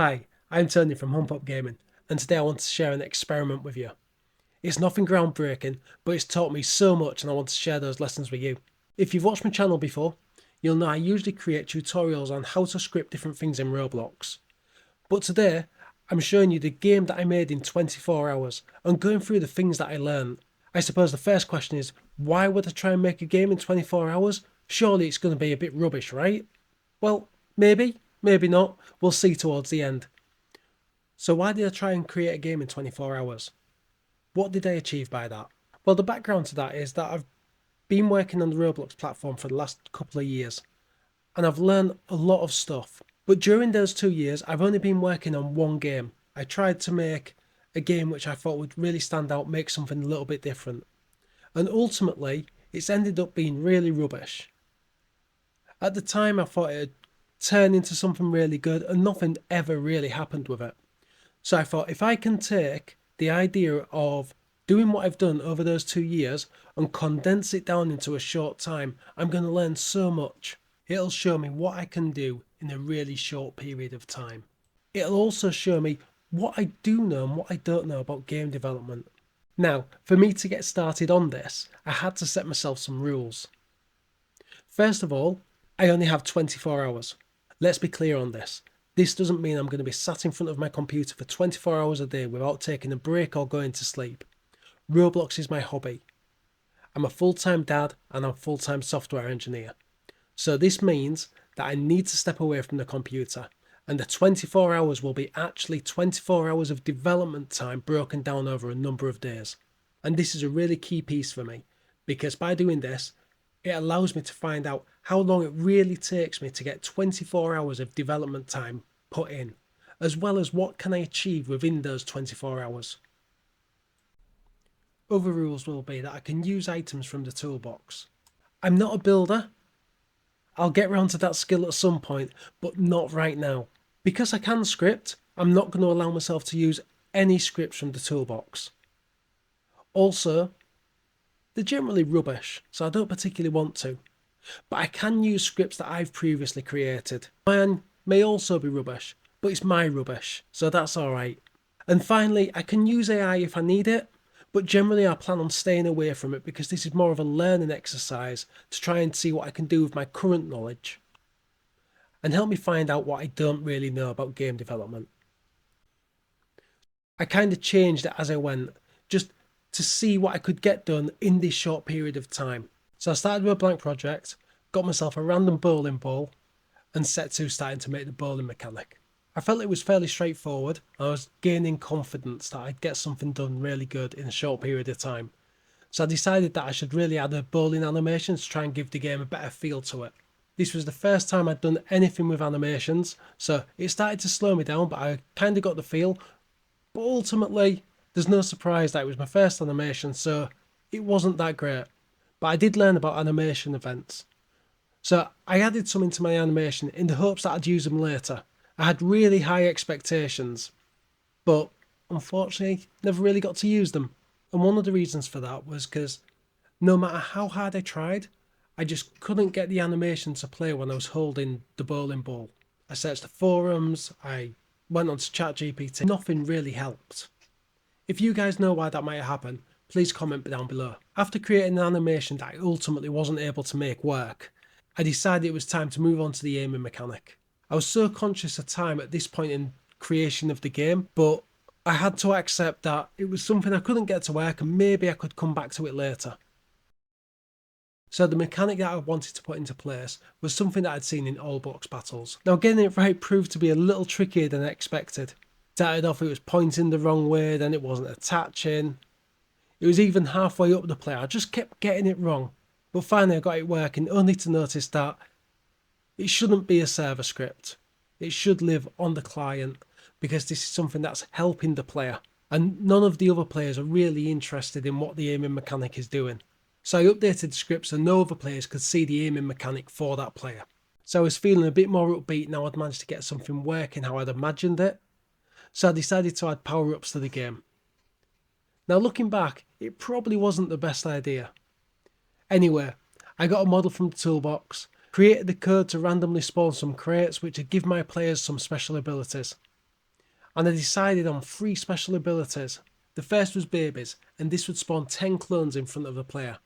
Hi, I'm Tony from Hump Up Gaming, and today I want to share an experiment with you. It's nothing groundbreaking, but it's taught me so much and I want to share those lessons with you. If you've watched my channel before, you'll know I usually create tutorials on how to script different things in Roblox. But today, I'm showing you the game that I made in 24 hours and going through the things that I learned. I suppose the first question is, why would I try and make a game in 24 hours? Surely it's going to be a bit rubbish, right? Well, maybe, maybe not. We'll see towards the end. So why did I try and create a game in 24 hours? What did I achieve by that? Well, the background to that is that I've been working on the Roblox platform for the last couple of years and I've learned a lot of stuff. But during those 2 years, I've only been working on one game. I tried to make a game which I thought would really stand out, make something a little bit different. And ultimately, it's ended up being really rubbish. At the time, I thought it'd turn into something really good and nothing ever really happened with it. So I thought if I can take the idea of doing what I've done over those 2 years and condense it down into a short time, I'm going to learn so much. It'll show me what I can do in a really short period of time. It'll also show me what I do know and what I don't know about game development. Now, for me to get started on this, I had to set myself some rules. First of all, I only have 24 hours. Let's be clear on this. This doesn't mean I'm going to be sat in front of my computer for 24 hours a day without taking a break or going to sleep. Roblox is my hobby. I'm a full-time dad and I'm a full-time software engineer. So this means that I need to step away from the computer, and the 24 hours will be actually 24 hours of development time broken down over a number of days. And this is a really key piece for me, because by doing this, it allows me to find out how long it really takes me to get 24 hours of development time put in, as well as what can I achieve within those 24 hours. Other rules will be that I can use items from the toolbox. I'm not a builder. I'll get round to that skill at some point, but not right now. Because I can script, I'm not going to allow myself to use any scripts from the toolbox. Also, they're generally rubbish, so I don't particularly want to. But I can use scripts that I've previously created. Mine may also be rubbish, but it's my rubbish, so that's alright. And finally, I can use AI if I need it, but generally I plan on staying away from it because this is more of a learning exercise to try and see what I can do with my current knowledge and help me find out what I don't really know about game development. I kind of changed it as I went, just to see what I could get done in this short period of time. So I started with a blank project, got myself a random bowling ball, and set to starting to make the bowling mechanic. I felt it was fairly straightforward. I was gaining confidence that I'd get something done really good in a short period of time. So I decided that I should really add a bowling animation to try and give the game a better feel to it. This was the first time I'd done anything with animations, so it started to slow me down, but I kind of got the feel. But ultimately, there's no surprise that it was my first animation, so it wasn't that great. But I did learn about animation events. So I added some into my animation in the hopes that I'd use them later. I had really high expectations, but unfortunately never really got to use them. And one of the reasons for that was because no matter how hard I tried, I just couldn't get the animation to play when I was holding the bowling ball. I searched the forums, I went on to ChatGPT, nothing really helped. If you guys know why that might happen, please comment down below. After creating an animation that I ultimately wasn't able to make work, I decided it was time to move on to the aiming mechanic. I was so conscious of time at this point in creation of the game, but I had to accept that it was something I couldn't get to work and maybe I could come back to it later. So the mechanic that I wanted to put into place was something that I'd seen in all box battles. Now getting it right proved to be a little trickier than I expected. Started off it was pointing the wrong way, then it wasn't attaching. It was even halfway up the play, I just kept getting it wrong. But finally I got it working, only to notice that it shouldn't be a server script. It should live on the client because this is something that's helping the player. And none of the other players are really interested in what the aiming mechanic is doing. So I updated the script so no other players could see the aiming mechanic for that player. So I was feeling a bit more upbeat now I'd managed to get something working how I'd imagined it. So I decided to add power-ups to the game. Now looking back, it probably wasn't the best idea. Anyway, I got a model from the toolbox, created the code to randomly spawn some crates which would give my players some special abilities. and I decided on 3 special abilities. The first was babies, and this would spawn 10 clones in front of the player,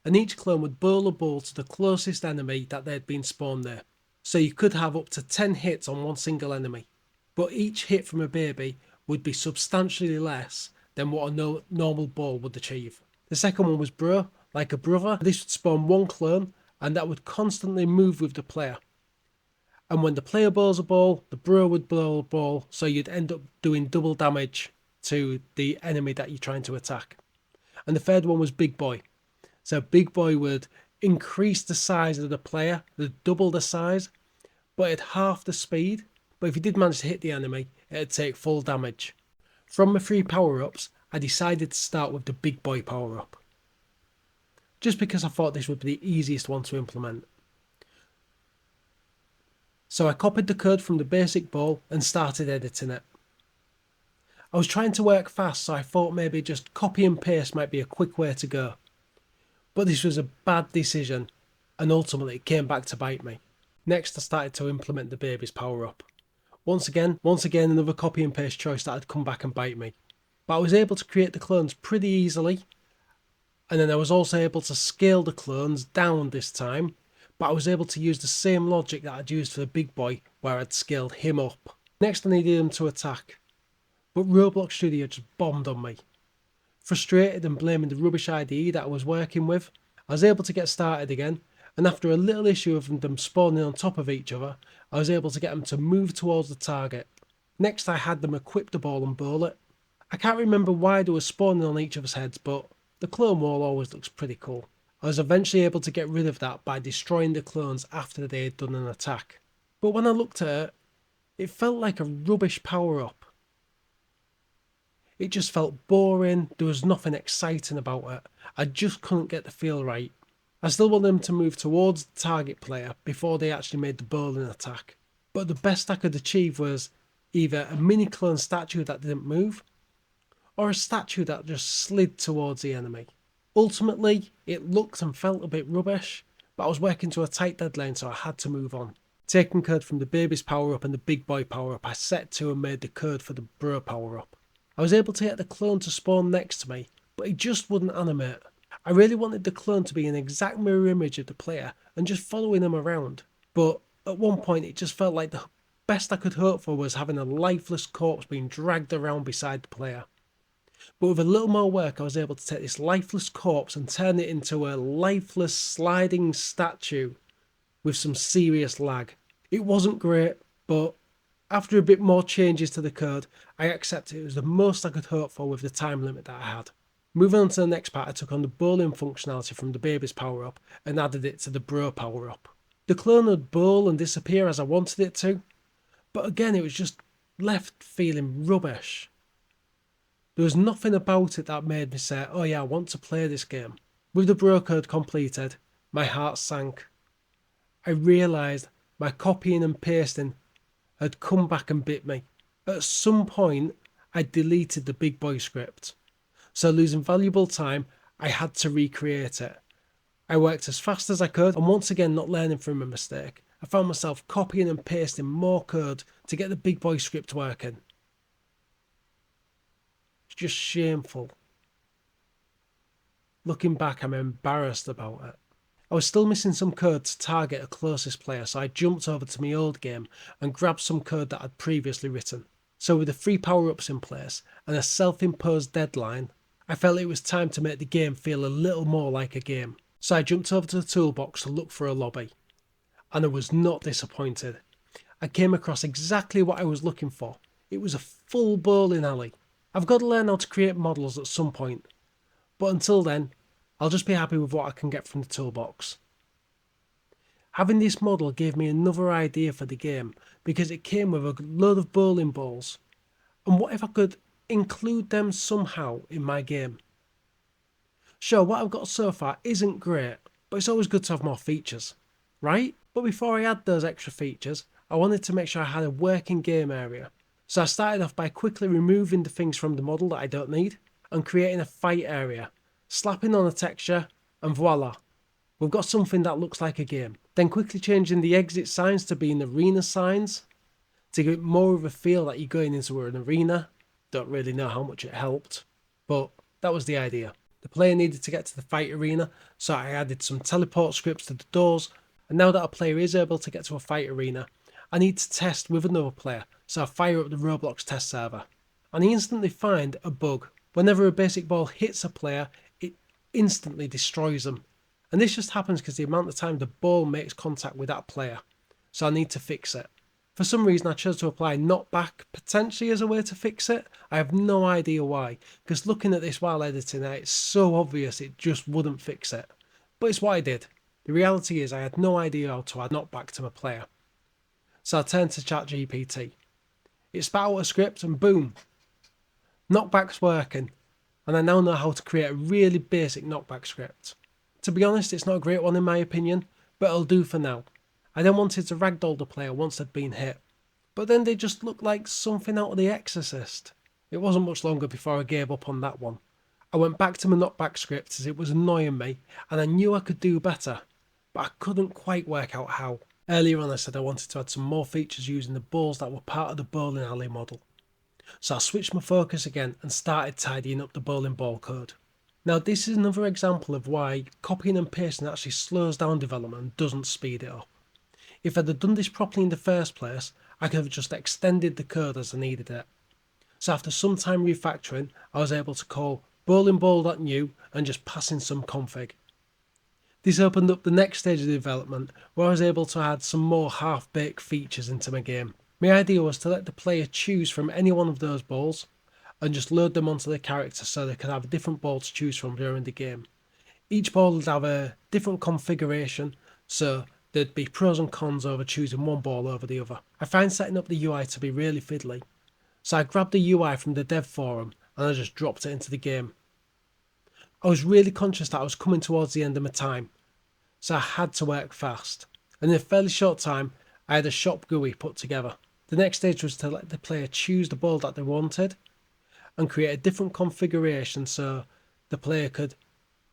and each clone would bowl a ball to the closest enemy that they had been spawned there. So you could have up to 10 hits on one single enemy, but each hit from a baby would be substantially less than what a normal ball would achieve. The second one was bro, like a brother. This would spawn 1 clone, and that would constantly move with the player. And when the player bowls a ball, the bro would bowl a ball, so you'd end up doing double damage to the enemy that you're trying to attack. And the third one was big boy. So big boy would increase the size of the player, double the size, but at half the speed. But if you did manage to hit the enemy, it'd take full damage. From my 3 power-ups, I decided to start with the big boy power-up, just because I thought this would be the easiest one to implement. So I copied the code from the basic ball and started editing it. I was trying to work fast, so I thought maybe just copy and paste might be a quick way to go. But this was a bad decision, and ultimately it came back to bite me. Next I started to implement the baby's power up. Once again another copy and paste choice that had come back and bite me. But I was able to create the clones pretty easily, and then I was also able to scale the clones down this time, but I was able to use the same logic that I'd used for the big boy where I'd scaled him up. Next I needed him to attack, but Roblox Studio just bombed on me. Frustrated and blaming the rubbish IDE that I was working with, I was able to get started again, and after a little issue of them spawning on top of each other, I was able to get them to move towards the target. Next I had them equip the ball and bowl it. I can't remember why they were spawning on each other's heads, but the clone wall always looks pretty cool. I was eventually able to get rid of that by destroying the clones after they had done an attack. But when I looked at it, it felt like a rubbish power up. It just felt boring, there was nothing exciting about it. I just couldn't get the feel right. I still wanted them to move towards the target player before they actually made the bowling attack. But the best I could achieve was either a mini clone statue that didn't move, or a statue that just slid towards the enemy. Ultimately, it looked and felt a bit rubbish, but I was working to a tight deadline, so I had to move on. Taking code from the baby's power up and the big boy power up, I set to and made the code for the bro power up. I was able to get the clone to spawn next to me, but he just wouldn't animate. I really wanted the clone to be an exact mirror image of the player and just following him around, but at one point it just felt like the best I could hope for was having a lifeless corpse being dragged around beside the player. But with a little more work, I was able to take this lifeless corpse and turn it into a lifeless sliding statue with some serious lag. It wasn't great, but after a bit more changes to the code, I accepted it was the most I could hope for with the time limit that I had. Moving on to the next part, I took on the bowling functionality from the baby's power up and added it to the bro power up. The clone would bowl and disappear as I wanted it to, but again it was just left feeling rubbish. There was nothing about it that made me say, oh yeah, I want to play this game. With the bro code completed, my heart sank. I realised my copying and pasting had come back and bit me. At some point, I deleted the big boy script. So losing valuable time, I had to recreate it. I worked as fast as I could, and once again not learning from a mistake, I found myself copying and pasting more code to get the big boy script working. It's just shameful. Looking back, I'm embarrassed about it. I was still missing some code to target a closest player, so I jumped over to my old game and grabbed some code that I'd previously written. So with the 3 power-ups in place and a self-imposed deadline, I felt it was time to make the game feel a little more like a game. So I jumped over to the toolbox to look for a lobby, and I was not disappointed. I came across exactly what I was looking for. It was a full bowling alley. I've got to learn how to create models at some point, but until then, I'll just be happy with what I can get from the toolbox. Having this model gave me another idea for the game because it came with a load of bowling balls, and what if I could include them somehow in my game? Sure, what I've got so far isn't great, but it's always good to have more features, right? But before I add those extra features, I wanted to make sure I had a working game area. So I started off by quickly removing the things from the model that I don't need and creating a fight area, slapping on a texture, and voila, we've got something that looks like a game. Then quickly changing the exit signs to being arena signs, to give it more of a feel that you're going into an arena. Don't really know how much it helped, but that was the idea. The player needed to get to the fight arena, so I added some teleport scripts to the doors, and now that a player is able to get to a fight arena, I need to test with another player, so I fire up the Roblox test server. And I instantly find a bug. Whenever a basic ball hits a player, it instantly destroys them. And this just happens because the amount of time the ball makes contact with that player. So I need to fix it. For some reason, I chose to apply knockback potentially as a way to fix it. I have no idea why, because looking at this while editing it, it's so obvious it just wouldn't fix it. But it's what I did. The reality is I had no idea how to add knockback to my player. So I turned to ChatGPT. It spat out a script and boom, knockback's working. And I now know how to create a really basic knockback script. To be honest, it's not a great one in my opinion, but it'll do for now. I then wanted to ragdoll the player once they'd been hit, but then they just looked like something out of The Exorcist. It wasn't much longer before I gave up on that one. I went back to my knockback script as it was annoying me, and I knew I could do better, but I couldn't quite work out how. Earlier on I said I wanted to add some more features using the balls that were part of the bowling alley model. So I switched my focus again and started tidying up the bowling ball code. Now this is another example of why copying and pasting actually slows down development and doesn't speed it up. If I'd have done this properly in the first place, I could have just extended the code as I needed it. So after some time refactoring, I was able to call bowlingball.new and just pass in some config. This opened up the next stage of the development where I was able to add some more half-baked features into my game. My idea was to let the player choose from any one of those balls and just load them onto the character so they could have a different ball to choose from during the game. Each ball would have a different configuration, so there'd be pros and cons over choosing one ball over the other. I find setting up the UI to be really fiddly, so I grabbed the UI from the dev forum and I just dropped it into the game. I was really conscious that I was coming towards the end of my time, so I had to work fast, and in a fairly short time I had a shop GUI put together. The next stage was to let the player choose the ball that they wanted and create a different configuration so the player could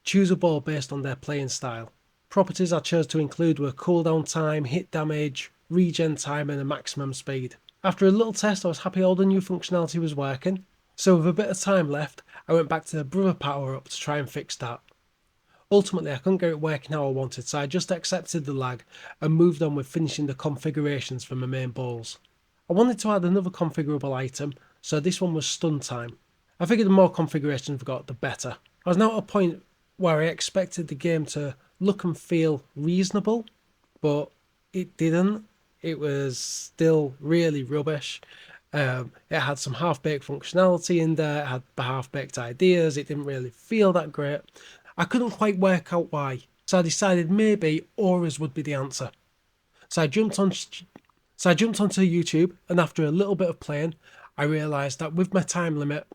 choose a ball based on their playing style. Properties I chose to include were cooldown time, hit damage, regen time and a maximum speed. After a little test I was happy all the new functionality was working, so with a bit of time left I went back to the brother power up to try and fix that. Ultimately I couldn't get it working how I wanted, so I just accepted the lag and moved on with finishing the configurations for my main balls. I wanted to add another configurable item, so this one was stun time. I figured the more configurations we got the better. I was now at a point where I expected the game to look and feel reasonable, but it didn't. It was still really rubbish. It had some half-baked functionality in there, it had half-baked ideas, it didn't really feel that great. I couldn't quite work out why, so I decided maybe auras would be the answer. So I jumped onto YouTube, and after a little bit of playing, I realised that with my time limit,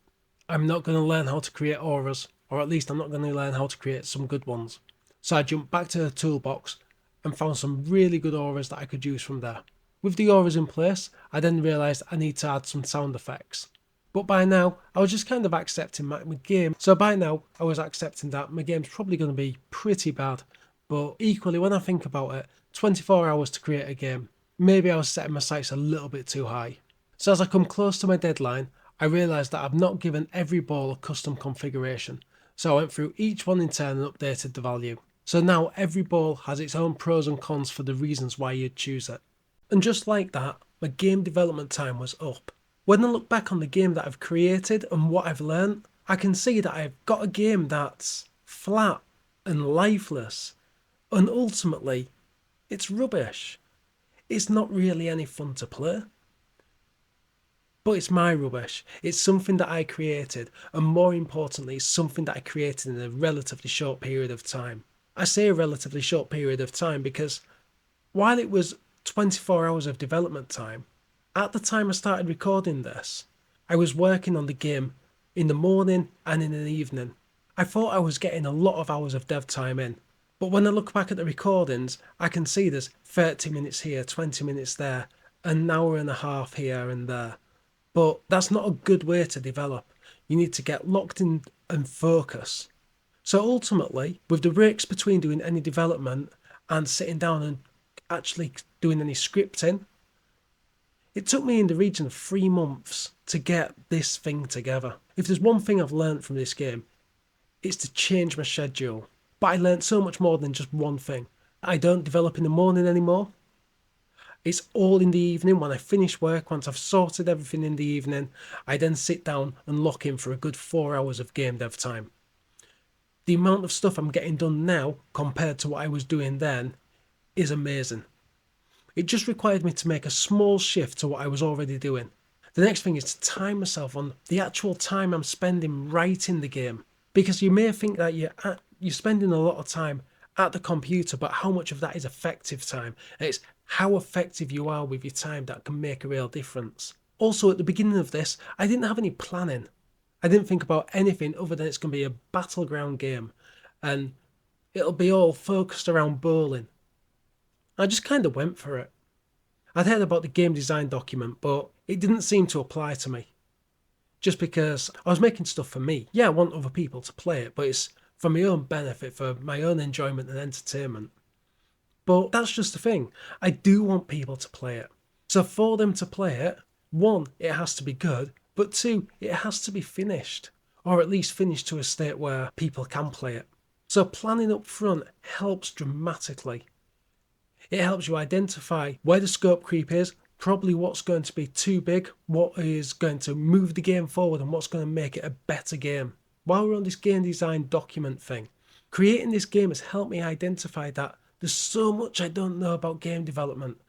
I'm not going to learn how to create auras, or at least I'm not going to learn how to create some good ones. So I jumped back to the toolbox and found some really good auras that I could use from there. With the auras in place, I then realised I need to add some sound effects. But by now, I was just kind of accepting my game. So by now, I was accepting that my game's probably going to be pretty bad. But equally, when I think about it, 24 hours to create a game, maybe I was setting my sights a little bit too high. So as I come close to my deadline, I realised that I've not given every ball a custom configuration. So I went through each one in turn and updated the value. So now every ball has its own pros and cons for the reasons why you'd choose it. And just like that, my game development time was up. When I look back on the game that I've created and what I've learned, I can see that I've got a game that's flat and lifeless, and ultimately, it's rubbish. It's not really any fun to play. But it's my rubbish. It's something that I created, and more importantly, it's something that I created in a relatively short period of time. I say a relatively short period of time because while it was 24 hours of development time, at the time I started recording this, I was working on the game in the morning and in the evening. I thought I was getting a lot of hours of dev time in, but when I look back at the recordings, I can see there's 30 minutes here, 20 minutes there, an hour and a half here and there. But that's not a good way to develop. You need to get locked in and focus. So ultimately, with the breaks between doing any development and sitting down and actually doing any scripting, It took me in the region of 3 months to get this thing together. If there's one thing I've learned from this game, it's to change my schedule. But I learned so much more than just one thing. I don't develop in the morning anymore. It's all in the evening. When I finish work, once I've sorted everything in the evening, I then sit down and lock in for a good 4 hours of game dev time. The amount of stuff I'm getting done now compared to what I was doing then is amazing. It just required me to make a small shift to what I was already doing. The next thing is to time myself on the actual time I'm spending writing the game. Because you may think that you're spending a lot of time at the computer, but how much of that is effective time? And it's how effective you are with your time that can make a real difference. Also, at the beginning of this, I didn't have any planning. I didn't think about anything other than it's going to be a battleground game and it'll be all focused around bowling. I just kind of went for it. I'd heard about the game design document, but it didn't seem to apply to me. Just because I was making stuff for me. Yeah, I want other people to play it, but it's for my own benefit, for my own enjoyment and entertainment. But that's just the thing. I do want people to play it. So for them to play it, one, it has to be good, but two, it has to be finished. Or at least finished to a state where people can play it. So planning up front helps dramatically. It helps you identify where the scope creep is, probably what's going to be too big, what is going to move the game forward, and what's going to make it a better game. While we're on this game design document thing, creating this game has helped me identify that there's so much I don't know about game development.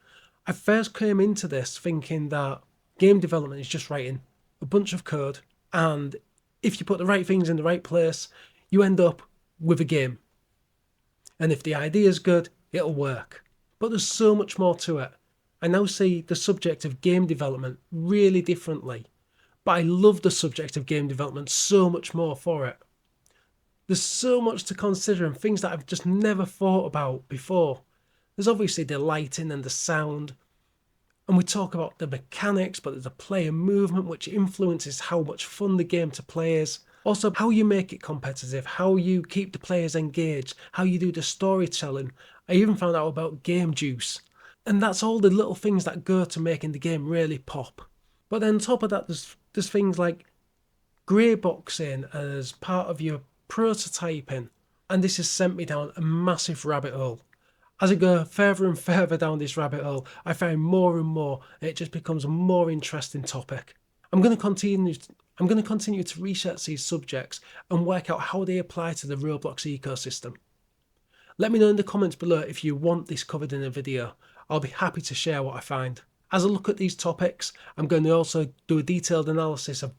I first came into this thinking that game development is just writing a bunch of code, and if you put the right things in the right place, you end up with a game. And if the idea is good, it'll work. But there's so much more to it. I now see the subject of game development really differently. But I love the subject of game development so much more for it. There's so much to consider and things that I've just never thought about before. There's obviously the lighting and the sound. And we talk about the mechanics, but there's a player movement which influences how much fun the game to play is. Also, how you make it competitive, how you keep the players engaged, how you do the storytelling. I even found out about game juice. And that's all the little things that go to making the game really pop. But then on top of that, there's things like grey boxing as part of your prototyping. And this has sent me down a massive rabbit hole. As I go further and further down this rabbit hole, I find more and more, and it just becomes a more interesting topic. I'm going to continue to research these subjects and work out how they apply to the Roblox ecosystem. Let me know in the comments below if you want this covered in a video. I'll be happy to share what I find. As I look at these topics, I'm going to also do a detailed analysis of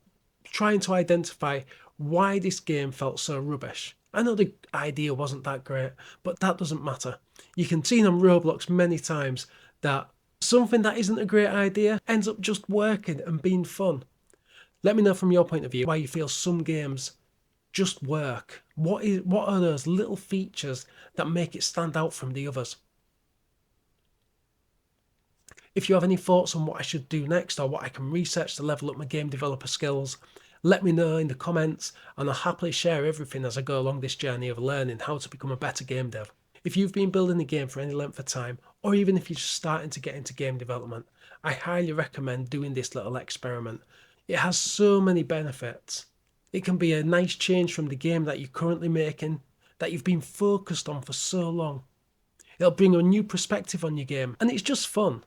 trying to identify why this game felt so rubbish. I know the idea wasn't that great, but that doesn't matter. You can see on Roblox many times that something that isn't a great idea ends up just working and being fun. Let me know from your point of view why you feel some games just work. What are those little features that make it stand out from the others? If you have any thoughts on what I should do next or what I can research to level up my game developer skills, let me know in the comments and I'll happily share everything as I go along this journey of learning how to become a better game dev. If you've been building a game for any length of time, or even if you're just starting to get into game development, I highly recommend doing this little experiment. It has so many benefits. It can be a nice change from the game that you're currently making, that you've been focused on for so long. It'll bring a new perspective on your game, and it's just fun.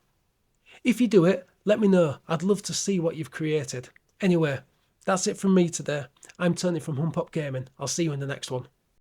If you do it, let me know. I'd love to see what you've created. Anyway, that's it from me today. I'm Tony from Hump Up Gaming. I'll see you in the next one.